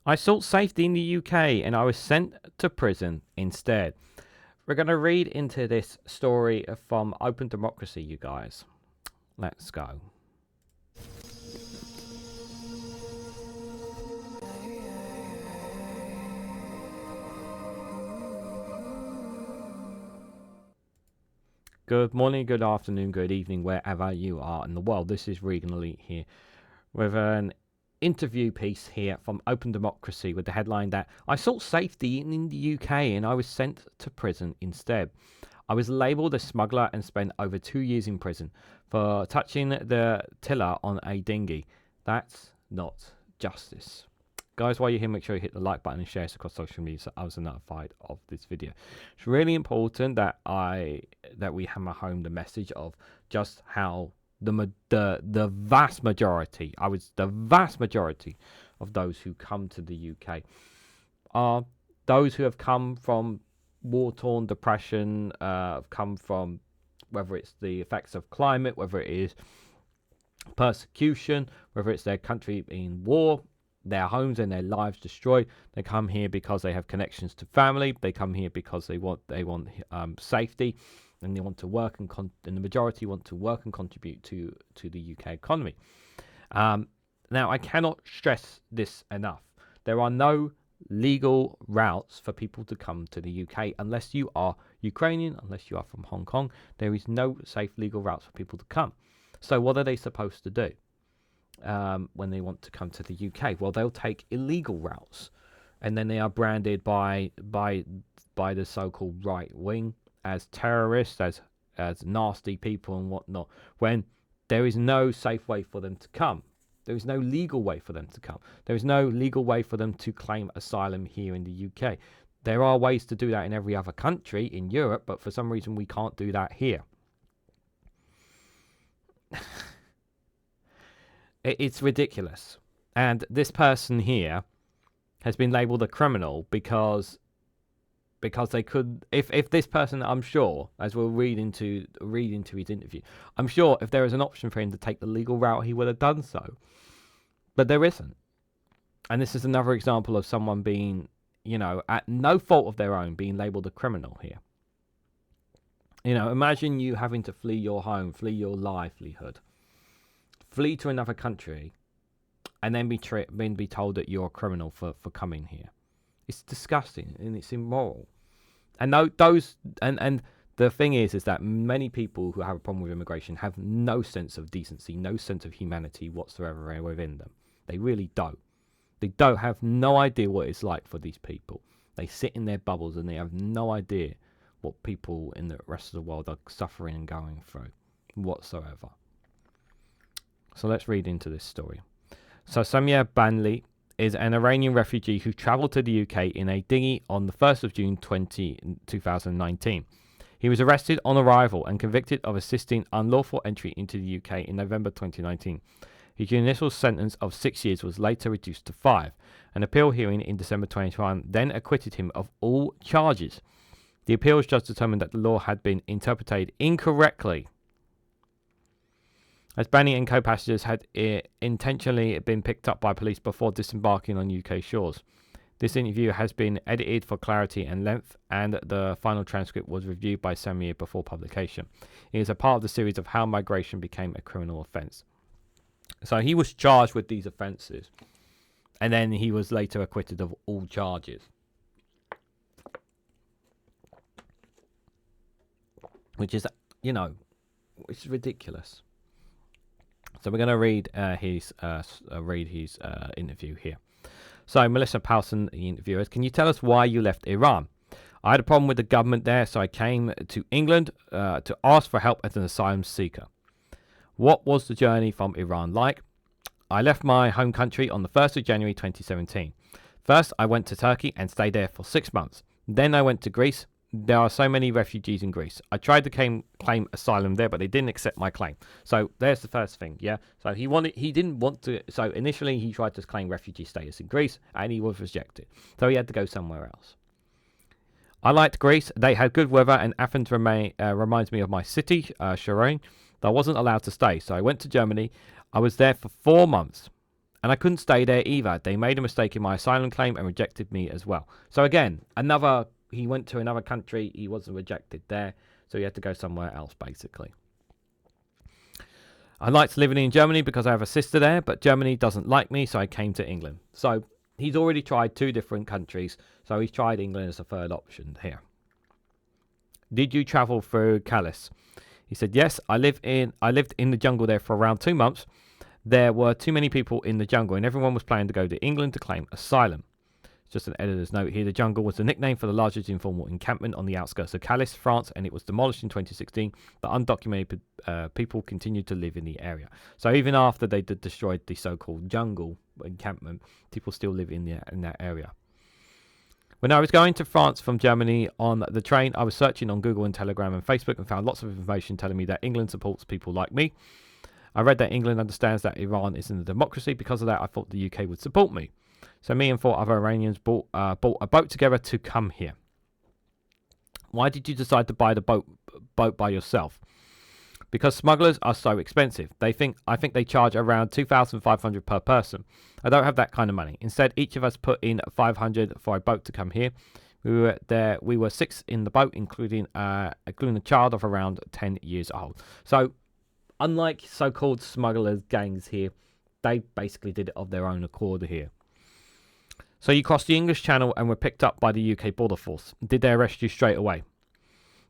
I sought safety in the UK and I was sent to prison instead. We're going to read into this story from Open Democracy, you guys. Let's go. Good morning, good afternoon, good evening, wherever you are in the world. This is Reganelite here with an interview piece here from Open Democracy with the headline that I sought safety in the UK and I was sent to prison instead. I was labelled a smuggler and spent over 2 years in prison for touching the tiller on a dinghy. That's not justice. Guys, while you're here, make sure you hit the like button and share this across social media so others are notified of this video. It's really important that we hammer home the message of just how the vast majority, the vast majority of those who come to the UK are those who have come from war-torn depression, have come from, whether it's the effects of climate, whether it is persecution, whether it's their country in war, their homes and their lives destroyed. They come here because they have connections to family. They come here because they want safety, and they want to work and the majority want to work and contribute to the UK economy. Now, I cannot stress this enough. There are no legal routes for people to come to the UK unless you are Ukrainian, unless you are from Hong Kong. There is no safe legal routes for people to come. So what are they supposed to do when they want to come to the UK? Well, they'll take illegal routes, and then they are branded by the so-called right wing as terrorists, as nasty people and whatnot, when there is no safe way for them to come. There is no legal way for them to come. There is no legal way for them to claim asylum here in the UK. There are ways to do that in every other country in Europe, but for some reason we can't do that here. It's ridiculous. And this person here has been labelled a criminal because they could, if this person, I'm sure, as we'll read into his interview, I'm sure if there was an option for him to take the legal route, he would have done so. But there isn't. And this is another example of someone being, at no fault of their own, being labelled a criminal here. Imagine you having to flee your home, flee your livelihood, flee to another country, and then be told that you're a criminal for coming here. It's disgusting and it's immoral. And the thing is that many people who have a problem with immigration have no sense of decency, no sense of humanity whatsoever within them. They really don't. They don't have no idea what it's like for these people. They sit in their bubbles and they have no idea what people in the rest of the world are suffering and going through whatsoever. So let's read into this story. So Samyar Bani is an Iranian refugee who travelled to the UK in a dinghy on the 1st of June 2019. He was arrested on arrival and convicted of assisting unlawful entry into the UK in November 2019. His initial sentence of 6 years was later reduced to 5. An appeal hearing in December 2021 then acquitted him of all charges. The appeals judge determined that the law had been interpreted incorrectly, as Bani and co-passengers had intentionally been picked up by police before disembarking on UK shores. This interview has been edited for clarity and length, and the final transcript was reviewed by Samyar before publication. It is a part of the series of how migration became a criminal offence. So he was charged with these offences, and then he was later acquitted of all charges. Which is, it's ridiculous. So we're going to read his interview here. So Melissa Powson, the interviewer, can you tell us why you left Iran? I had a problem with the government there, so I came to England to ask for help as an asylum seeker. What was the journey from Iran like? I left my home country on the 1st of January 2017. First, I went to Turkey and stayed there for 6 months. Then I went to Greece. There are so many refugees in Greece. I tried to claim asylum there, but they didn't accept my claim. So there's the first thing, yeah? So he didn't want to, so initially he tried to claim refugee status in Greece, and he was rejected. So he had to go somewhere else. I liked Greece. They had good weather, and Athens reminds me of my city, Sharon. I wasn't allowed to stay, so I went to Germany. I was there for 4 months. And I couldn't stay there either. They made a mistake in my asylum claim and rejected me as well. So again, he went to another country. He wasn't rejected there. So he had to go somewhere else, basically. I liked living in Germany because I have a sister there, but Germany doesn't like me, so I came to England. So he's already tried 2 different countries. So he's tried England as a third option here. Did you travel through Calais? He said, yes, I lived in the jungle there for around 2 months. There were too many people in the jungle, and everyone was planning to go to England to claim asylum. Just an editor's note here. The jungle was the nickname for the largest informal encampment on the outskirts of Calais, France, and it was demolished in 2016. But undocumented people continued to live in the area. So even after they destroyed the so-called jungle encampment, people still live in that area. When I was going to France from Germany on the train, I was searching on Google and Telegram and Facebook and found lots of information telling me that England supports people like me. I read that England understands that Iran isn't a democracy. Because of that, I thought the UK would support me. So me and 4 other Iranians bought a boat together to come here. Why did you decide to buy the boat by yourself? Because smugglers are so expensive. I think they charge around $2,500 per person. I don't have that kind of money. Instead, each of us put in $500 for a boat to come here. We were 6 in the boat, including a child of around 10 years old. So, unlike so-called smugglers gangs here, they basically did it of their own accord here. So you crossed the English Channel and were picked up by the UK Border Force. Did they arrest you straight away?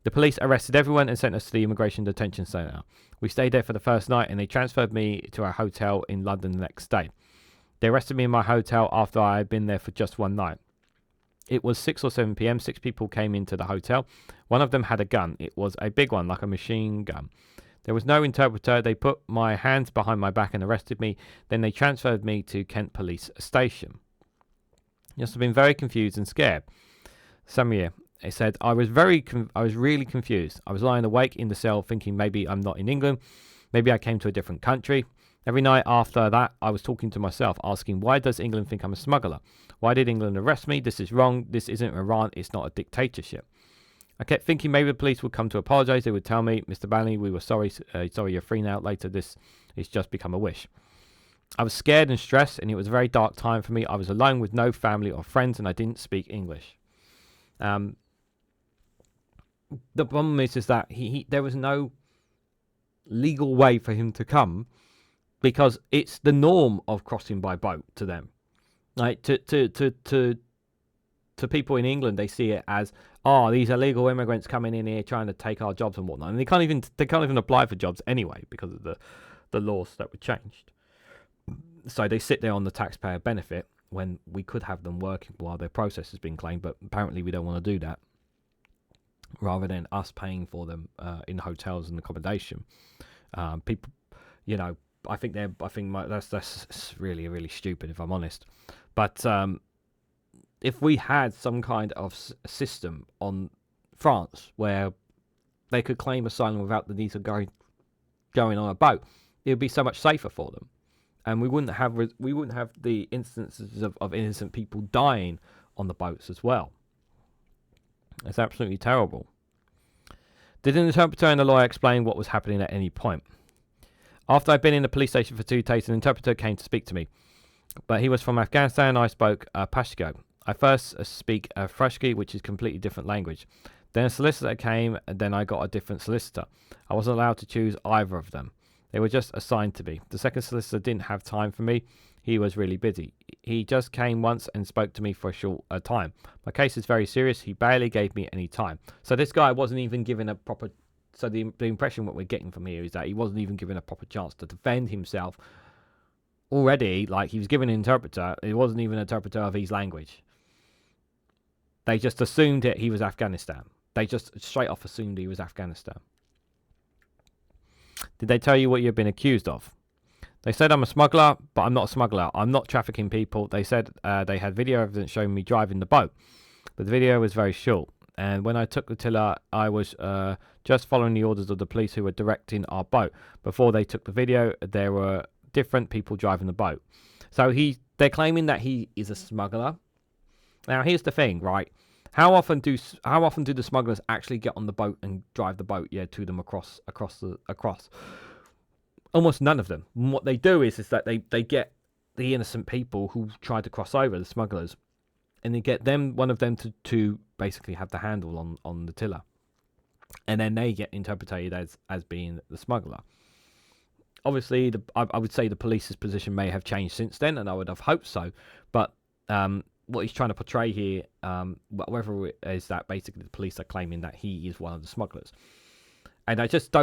The police arrested everyone and sent us to the immigration detention centre. We stayed there for the first night and they transferred me to a hotel in London the next day. They arrested me in my hotel after I had been there for just one night. It was 6 or 7 p.m. 6 people came into the hotel. One of them had a gun. It was a big one, like a machine gun. There was no interpreter. They put my hands behind my back and arrested me. Then they transferred me to Kent Police Station. You must have been very confused and scared. Samyar, he said, I was really confused. I was lying awake in the cell thinking maybe I'm not in England. Maybe I came to a different country. Every night after that, I was talking to myself, asking, why does England think I'm a smuggler? Why did England arrest me? This is wrong. This isn't Iran. It's not a dictatorship. I kept thinking maybe the police would come to apologise. They would tell me, Mr. Bani, we were sorry. Sorry, you're free now. Later, this is just become a wish. I was scared and stressed, and it was a very dark time for me. I was alone with no family or friends, and I didn't speak English. The problem is that there was no legal way for him to come, because it's the norm of crossing by boat to them. Like to people in England, they see it as, oh, these illegal immigrants coming in here trying to take our jobs and whatnot, and they can't even apply for jobs anyway because of the laws that were changed. So they sit there on the taxpayer benefit when we could have them working while their process is being claimed, but apparently we don't want to do that. Rather than us paying for them in hotels and accommodation, people, I think that's really, really stupid, if I'm honest. But if we had some kind of system on France where they could claim asylum without the need of going on a boat, it would be so much safer for them, and we wouldn't have the instances of innocent people dying on the boats as well. It's absolutely terrible. Did an interpreter and a lawyer explain what was happening at any point? After I'd been in the police station for 2 days, an interpreter came to speak to me. But he was from Afghanistan. I spoke Pashto. I first speak Farsi, which is a completely different language. Then a solicitor came, and then I got a different solicitor. I wasn't allowed to choose either of them. They were just assigned to me. The second solicitor didn't have time for me. He was really busy. He just came once and spoke to me for a short time. My case is very serious. He barely gave me any time. So this guy wasn't even given a proper... So the impression what we're getting from here is that he wasn't even given a proper chance to defend himself. Already, like, he was given an interpreter. It wasn't even an interpreter of his language. They just assumed that he was Afghanistan. They just straight off assumed he was Afghanistan. Did they tell you what you've been accused of? They said I'm a smuggler, but I'm not a smuggler. I'm not trafficking people. They said they had video evidence showing me driving the boat, but the video was very short. And when I took the tiller, I was just following the orders of the police who were directing our boat. Before they took the video, there were different people driving the boat. So they're claiming that he is a smuggler. Now, here's the thing, right? How often do the smugglers actually get on the boat and drive the boat, to them across? Almost none of them. And what they do is that they get the innocent people who try to cross over, the smugglers, and you get one of them to basically have the handle on the tiller, and then they get interpreted as being the smuggler. Obviously, I would say the police's position may have changed since then, and I would have hoped so. But what he's trying to portray here, whatever it is, that basically the police are claiming that he is one of the smugglers. And I just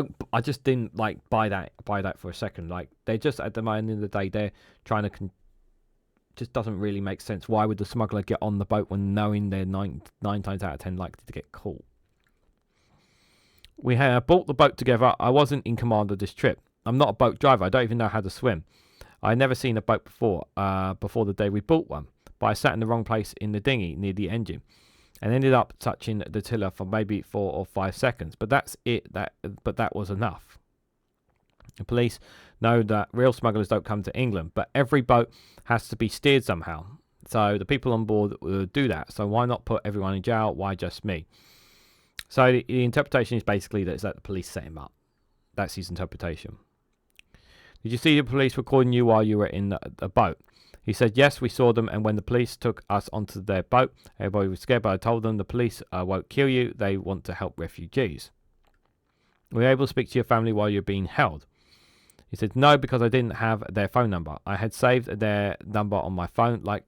didn't like buy that for a second. Like, they just, at the end of the day, they're trying to just doesn't really make sense. Why would the smuggler get on the boat when knowing they're nine times out of 10 likely to get caught? We had bought the boat together. I wasn't in command of this trip. I'm not a boat driver. I don't even know how to swim. I'd never seen a boat before the day we bought one. But I sat in the wrong place in the dinghy near the engine and ended up touching the tiller for maybe 4 or 5 seconds. But that's it. But that was enough. The police know that real smugglers don't come to England, but every boat has to be steered somehow. So the people on board do that. So why not put everyone in jail? Why just me? So the interpretation is basically that the police set him up. That's his interpretation. Did you see the police recording you while you were in the boat? He said, yes, we saw them, and when the police took us onto their boat, everybody was scared, but I told them the police won't kill you. They want to help refugees. Were you able to speak to your family while you're being held? He said, no, because I didn't have their phone number. I had saved their number on my phone like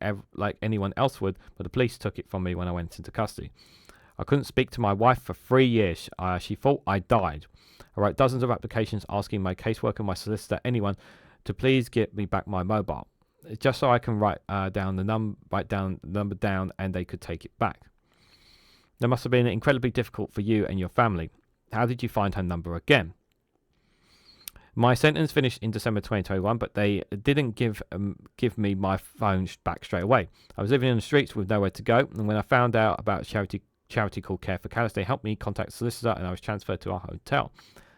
anyone else would, but the police took it from me when I went into custody. I couldn't speak to my wife for 3 years. She thought I died. I wrote dozens of applications asking my caseworker, my solicitor, anyone to please get me back my mobile, just so I can write down the number down and they could take it back. That must have been incredibly difficult for you and your family. How did you find her number again? My sentence finished in December 2021, but they didn't give me my phone back straight away. I was living in the streets with nowhere to go, and when I found out about a charity called Care for Callous, they helped me contact a solicitor, and I was transferred to our hotel.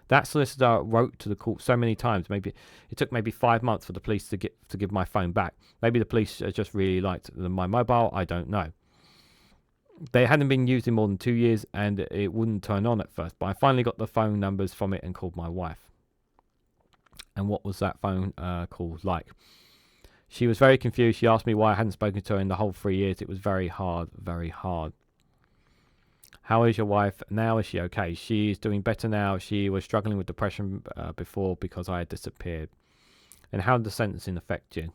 That solicitor wrote to the court so many times. Maybe it took 5 months for the police to give my phone back. Maybe the police just really liked my mobile. I don't know. They hadn't been used in more than 2 years, and it wouldn't turn on at first. But I finally got the phone numbers from it and called my wife. And what was that phone call like? She was very confused. She asked me why I hadn't spoken to her in the whole 3 years. It was very hard, very hard. How is your wife now? Is she okay? She's doing better now. She was struggling with depression before because I had disappeared. And how did the sentencing affect you?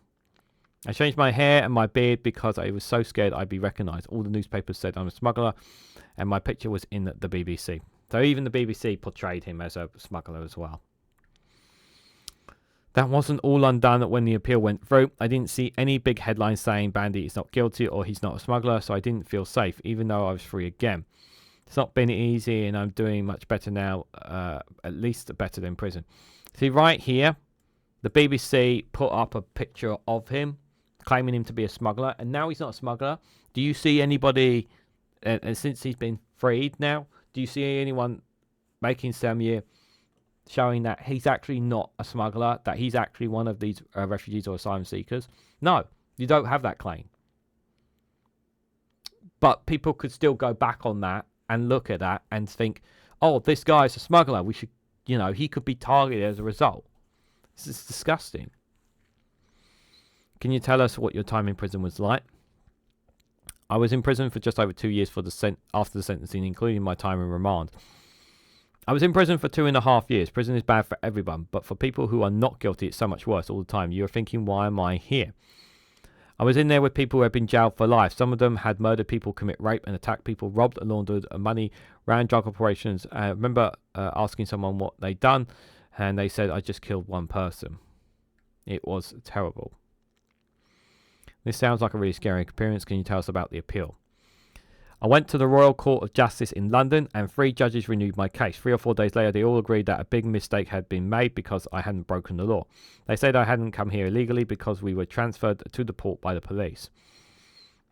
I changed my hair and my beard because I was so scared I'd be recognised. All the newspapers said I'm a smuggler, and my picture was in the BBC. So even the BBC portrayed him as a smuggler as well. That wasn't all undone when the appeal went through. I didn't see any big headlines saying Bandy is not guilty or he's not a smuggler, so I didn't feel safe, even though I was free again. It's not been easy, and I'm doing much better now, at least better than prison. See, right here, the BBC put up a picture of him, claiming him to be a smuggler, and now he's not a smuggler. Do you see anybody, since he's been freed now, do you see anyone making Samyar showing that he's actually not a smuggler, that he's actually one of these refugees or asylum seekers? No, you don't have that claim. But people could still go back on that and look at that and think, oh, this guy's a smuggler. We should, he could be targeted as a result. This is disgusting. Can you tell us what your time in prison was like? I was in prison for just over 2 years after the sentencing, including my time in remand. I was in prison for 2.5 years. Prison is bad for everyone, but for people who are not guilty, it's so much worse all the time. You're thinking, why am I here? I was in there with people who had been jailed for life. Some of them had murdered people, commit rape and attacked people, robbed and laundered money, ran drug operations. I remember asking someone what they'd done, and they said, I just killed one person. It was terrible. This sounds like a really scary experience. Can you tell us about the appeal? I went to the Royal Court of Justice in London, and 3 judges renewed my case. 3 or 4 days later, they all agreed that a big mistake had been made because I hadn't broken the law. They said I hadn't come here illegally because we were transferred to the port by the police.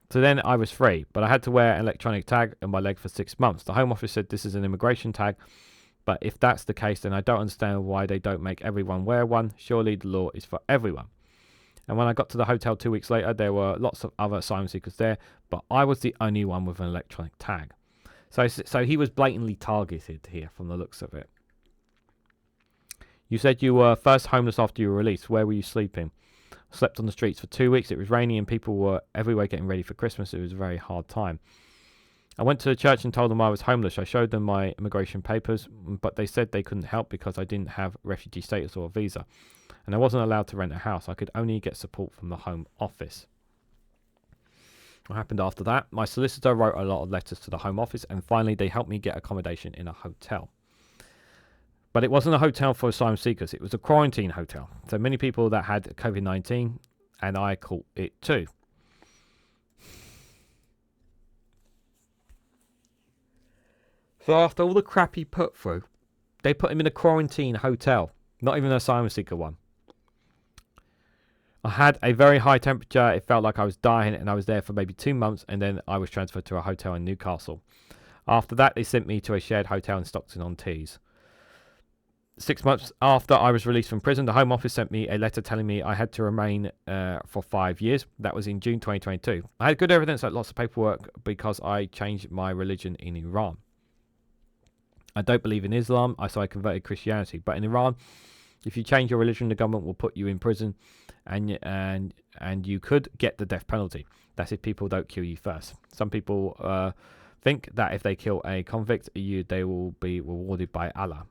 So then I was free, but I had to wear an electronic tag on my leg for 6 months. The Home Office said this is an immigration tag, but if that's the case, then I don't understand why they don't make everyone wear one. Surely the law is for everyone. And when I got to the hotel 2 weeks later, there were lots of other asylum seekers there, but I was the only one with an electronic tag. So he was blatantly targeted here from the looks of it. You said you were first homeless after you were released. Where were you sleeping? Slept on the streets for 2 weeks. It was rainy and people were everywhere getting ready for Christmas. It was a very hard time. I went to the church and told them I was homeless. I showed them my immigration papers, but they said they couldn't help because I didn't have refugee status or a visa. And I wasn't allowed to rent a house. I could only get support from the Home Office. What happened after that? My solicitor wrote a lot of letters to the Home Office, and finally they helped me get accommodation in a hotel. But it wasn't a hotel for asylum seekers. It was a quarantine hotel. So many people that had COVID-19, and I caught it too. So after all the crap he put through, they put him in a quarantine hotel. Not even an asylum seeker one. I had a very high temperature. It felt like I was dying, and I was there for maybe 2 months, and then I was transferred to a hotel in Newcastle. After that, they sent me to a shared hotel in Stockton-on-Tees. 6 months after I was released from prison, the Home Office sent me a letter telling me I had to remain for 5 years. That was in June 2022. I had good evidence, like lots of paperwork, because I changed my religion in Iran. I don't believe in Islam, so I converted Christianity. But in Iran, if you change your religion, the government will put you in prison, and you could get the death penalty. That's if people don't kill you first. Some people think that if they kill a convict, they will be rewarded by Allah.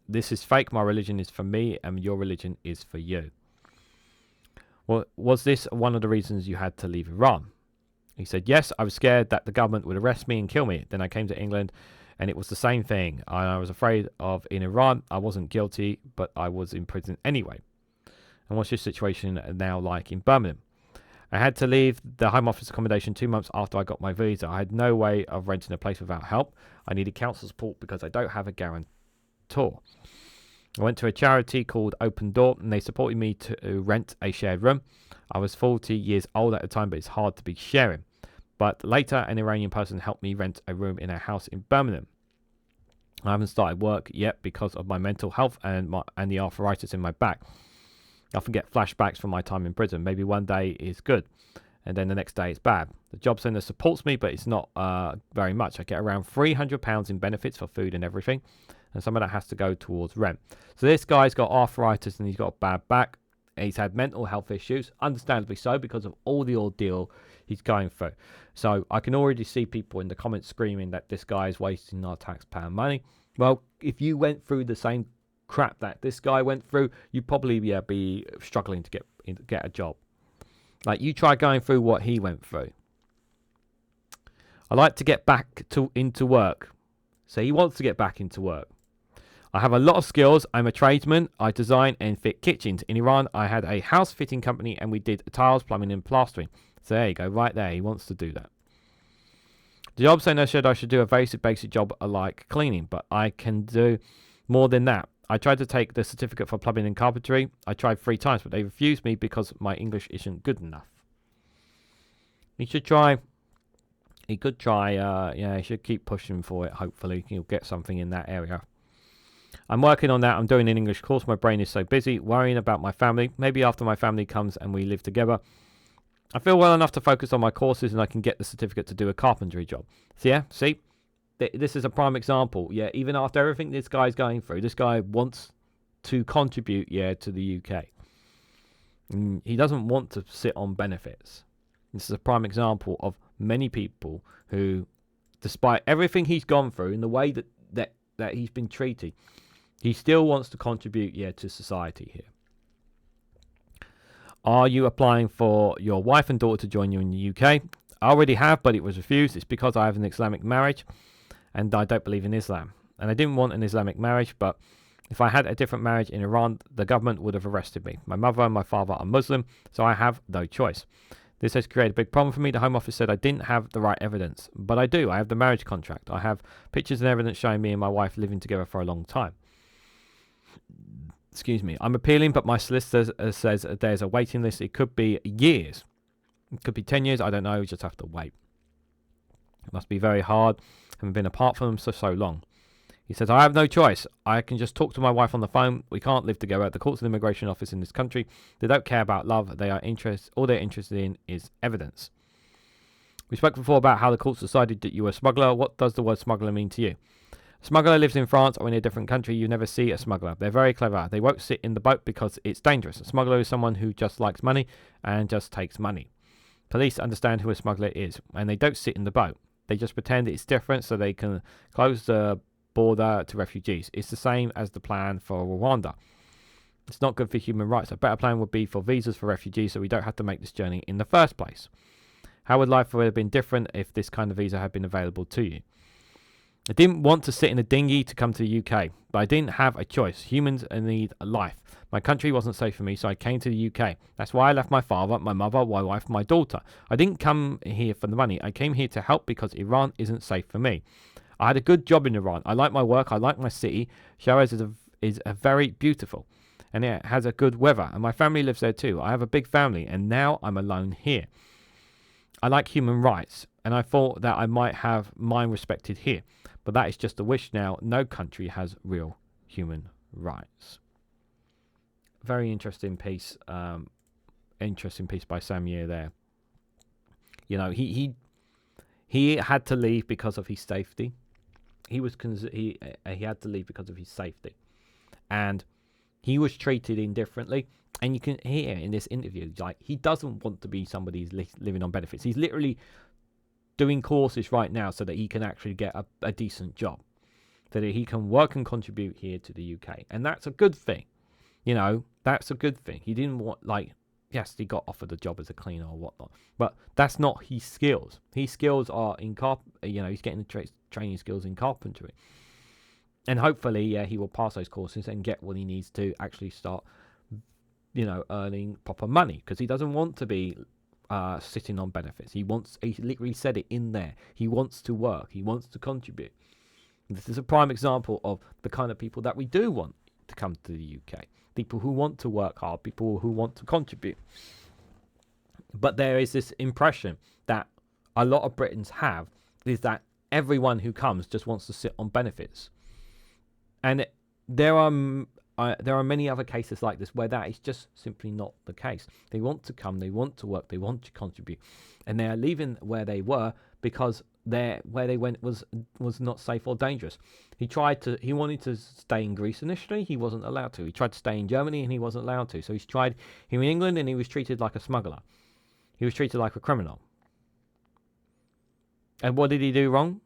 This is fake. My religion is for me, and your religion is for you. Well, was this one of the reasons you had to leave Iran? He said, yes, I was scared that the government would arrest me and kill me. Then I came to England, and it was the same thing. I was afraid of in Iran. I wasn't guilty, but I was in prison anyway. And what's your situation now like in Birmingham? I had to leave the Home Office accommodation 2 months after I got my visa. I had no way of renting a place without help. I needed council support because I don't have a guarantor. I went to a charity called Open Door, and they supported me to rent a shared room. I was 40 years old at the time, but it's hard to be sharing. But later, an Iranian person helped me rent a room in a house in Birmingham. I haven't started work yet because of my mental health and the arthritis in my back. I often get flashbacks from my time in prison. Maybe one day is good, and then the next day it's bad. The job centre supports me, but it's not very much. I get around £300 in benefits for food and everything, and some of that has to go towards rent. So this guy's got arthritis and he's got a bad back. He's had mental health issues, understandably so, because of all the ordeal he's going through. So I can already see people in the comments screaming that this guy is wasting our taxpayer money. Well, if you went through the same crap that this guy went through, you'd probably be struggling to get a job. Like, you try going through what he went through. I like to get back into work. So he wants to get back into work. I have a lot of skills. I'm a tradesman. I design and fit kitchens. In Iran, I had a house fitting company and we did tiles, plumbing and plastering. So there you go, right there. He wants to do that. The job centre said I should do a basic job like cleaning, but I can do more than that. I tried to take the certificate for plumbing and carpentry. I tried 3 times, but they refused me because my English isn't good enough. He should try. He could try. He should keep pushing for it. Hopefully, he'll get something in that area. I'm working on that. I'm doing an English course. My brain is so busy, worrying about my family. Maybe after my family comes and we live together, I feel well enough to focus on my courses and I can get the certificate to do a carpentry job. So yeah, see? This is a prime example. Yeah, even after everything this guy's going through, this guy wants to contribute, to the UK. He doesn't want to sit on benefits. This is a prime example of many people who, despite everything he's gone through and the way that he's been treated, he still wants to contribute, to society here. Are you applying for your wife and daughter to join you in the UK? I already have, but it was refused. It's because I have an Islamic marriage and I don't believe in Islam. And I didn't want an Islamic marriage, but if I had a different marriage in Iran, the government would have arrested me. My mother and my father are Muslim, so I have no choice. This has created a big problem for me. The Home Office said I didn't have the right evidence, but I do. I have the marriage contract. I have pictures and evidence showing me and my wife living together for a long time. Excuse me. I'm appealing, but my solicitor says there's a waiting list. It could be years. It could be 10 years. I don't know. We just have to wait. It must be very hard. Having been apart from them for so long. He says, I have no choice. I can just talk to my wife on the phone. We can't live together. The courts and immigration office in this country, they don't care about love. All they're interested in is evidence. We spoke before about how the courts decided that you were a smuggler. What does the word smuggler mean to you? Smuggler lives in France or in a different country. You never see a smuggler. They're very clever. They won't sit in the boat because it's dangerous. A smuggler is someone who just likes money and just takes money. Police understand who a smuggler is, and they don't sit in the boat. They just pretend it's different so they can close the border to refugees. It's the same as the plan for Rwanda. It's not good for human rights. A better plan would be for visas for refugees so we don't have to make this journey in the first place. How would life have been different if this kind of visa had been available to you? I didn't want to sit in a dinghy to come to the UK, but I didn't have a choice. Humans need a life. My country wasn't safe for me, so I came to the UK. That's why I left my father, my mother, my wife, my daughter. I didn't come here for the money. I came here to help because Iran isn't safe for me. I had a good job in Iran. I like my work. I like my city. Shiraz is a very beautiful, and it has a good weather. And my family lives there too. I have a big family, and now I'm alone here. I like human rights, and I thought that I might have mine respected here. But that is just a wish now. No country has real human rights. Very interesting piece. Interesting piece by Samyar there. You know, he had to leave because of his safety. He had to leave because of his safety, and he was treated indifferently. And you can hear in this interview, like, he doesn't want to be somebody who's living on benefits. He's literally doing courses right now so that he can actually get a decent job, so that he can work and contribute here to the UK. And that's a good thing. You know, that's a good thing. He didn't want, like, yes, he got offered a job as a cleaner or whatnot, but that's not his skills. His skills are in he's getting the training skills in carpentry. And hopefully, yeah, he will pass those courses and get what he needs to actually start, earning proper money, because he doesn't want to be sitting on benefits. He literally said it in there. He wants to work. He wants to contribute. This is a prime example of the kind of people that we do want to come to the UK. People who want to work hard, people who want to contribute. But there is this impression that a lot of Britons have, is that everyone who comes just wants to sit on benefits. And there are many other cases like this where that is just simply not the case. They want to come, they want to work, they want to contribute, and they are leaving where they were because where they went was not safe or dangerous. He wanted to stay in Greece initially. He wasn't allowed to. He tried to stay in Germany and he wasn't allowed to. So he's tried here in England and he was treated like a smuggler. He was treated like a criminal. And what did he do wrong?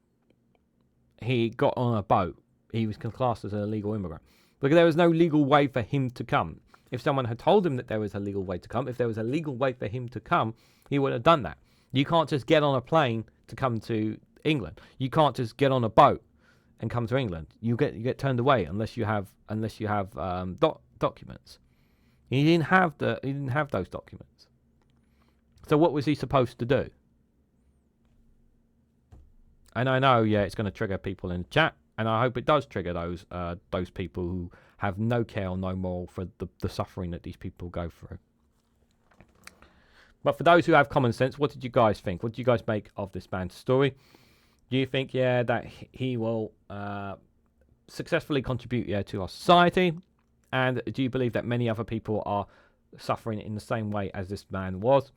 He got on a boat. He was classed as an illegal immigrant. Because there was no legal way for him to come. If someone had told him that there was a legal way to come, if there was a legal way for him to come, he would have done that. You can't just get on a plane to come to England. You can't just get on a boat and come to England. You get turned away unless you have documents. He didn't have those documents. So what was he supposed to do? And I know, yeah, it's going to trigger people in the chat. And I hope it does trigger those people who have no care or no moral for the suffering that these people go through. But for those who have common sense, what did you guys think? What did you guys make of this man's story? Do you think, that he will successfully contribute, to our society? And do you believe that many other people are suffering in the same way as this man was?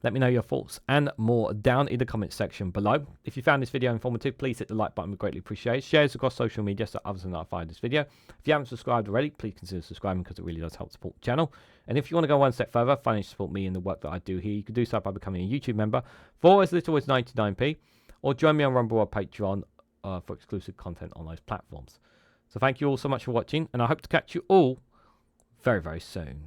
Let me know your thoughts and more down in the comment section below. If you found this video informative, please hit the like button. We greatly appreciate it. Share this across social media so others are notified of this video. If you haven't subscribed already, please consider subscribing because it really does help support the channel. And if you want to go one step further, financially support me in the work that I do here, you can do so by becoming a YouTube member for as little as 99p, or join me on Rumble or Patreon for exclusive content on those platforms. So thank you all so much for watching, and I hope to catch you all very, very soon.